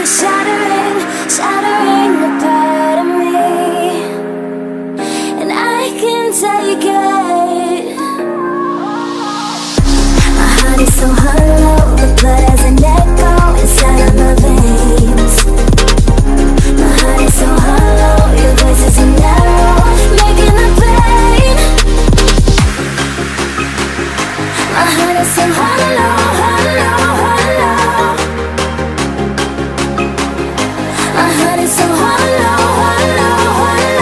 shattering, shattering a part of me, and I can take it. My heart is so hollow, the blood has an echo inside of my veins. My heart is so hollow, your voice is an arrow, making the pain. My heart is so hollow, hollow, hollow. My heart is so hollow, hollow, hollow.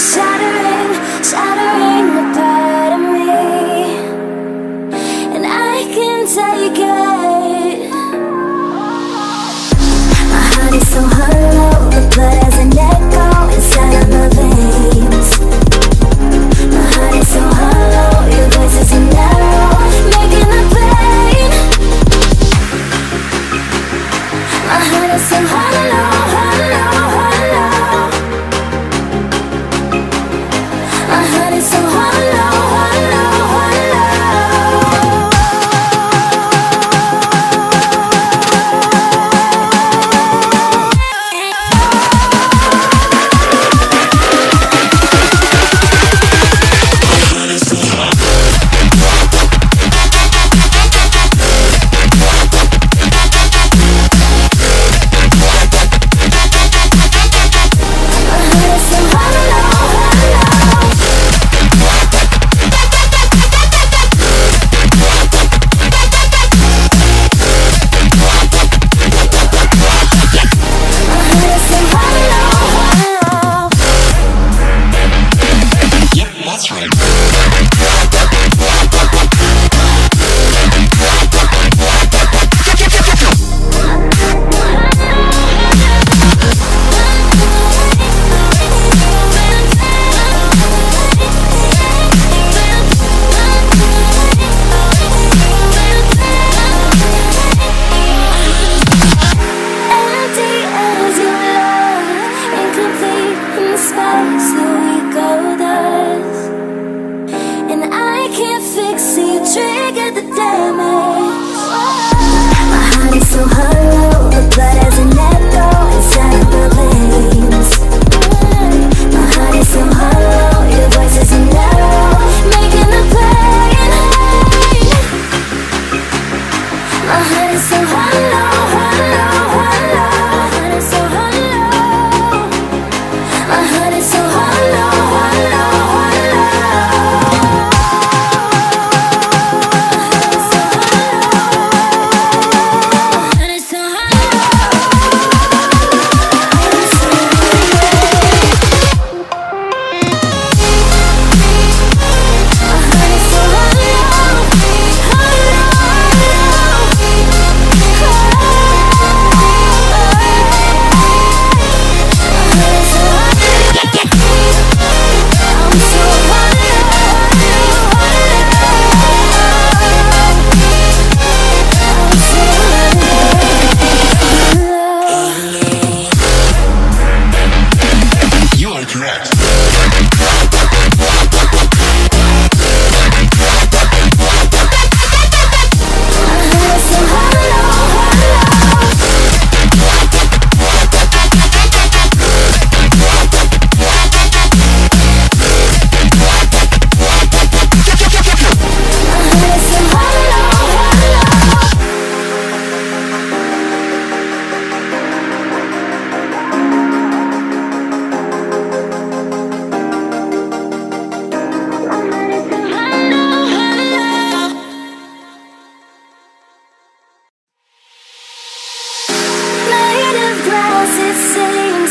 Shattering, shattering a part of me, and I can take it. My heart is so hollow, the blood has an echo inside of my veins. My heart is so hollow, your voice is an arrow, making the pain. My heart is so hollow, hollow, hollow.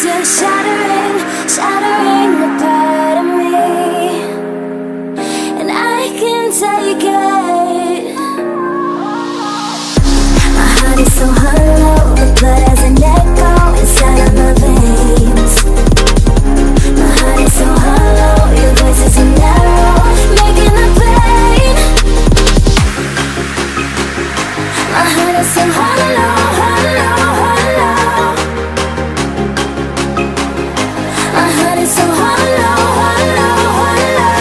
seems you're shattering, shattering a part of me, and I can take it. My heart is so hollow, the blood has an echo inside of my veins. My heart is so hollow, your voice is an arrow, making the pain. My heart is so hollow, hollow, hollow. My heart is so hollow, hollow, hollow.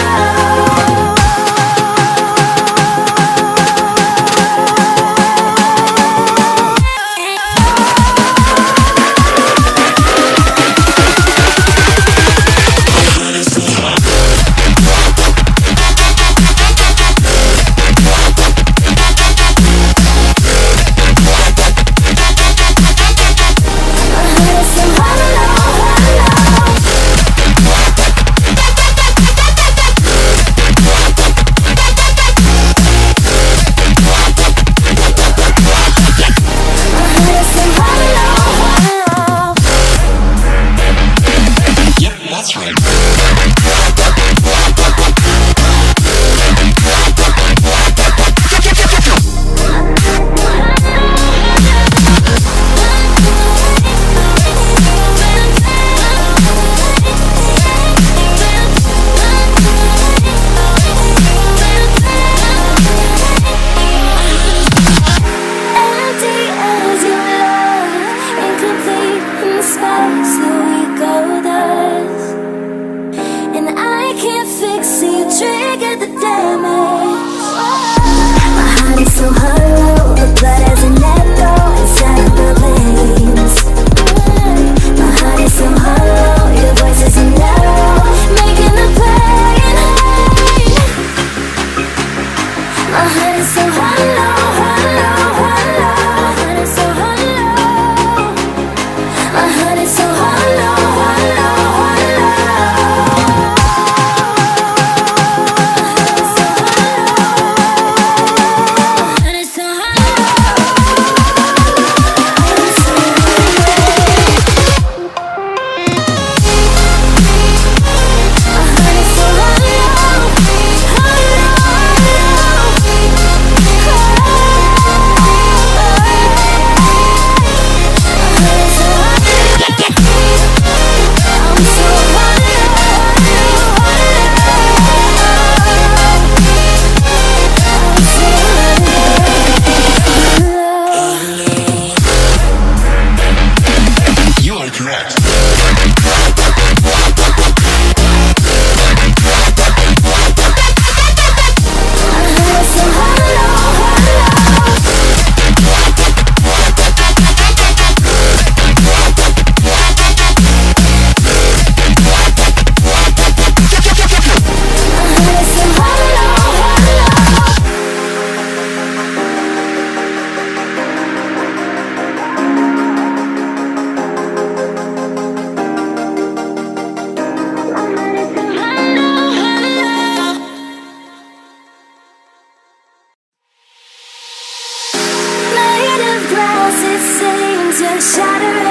Shattering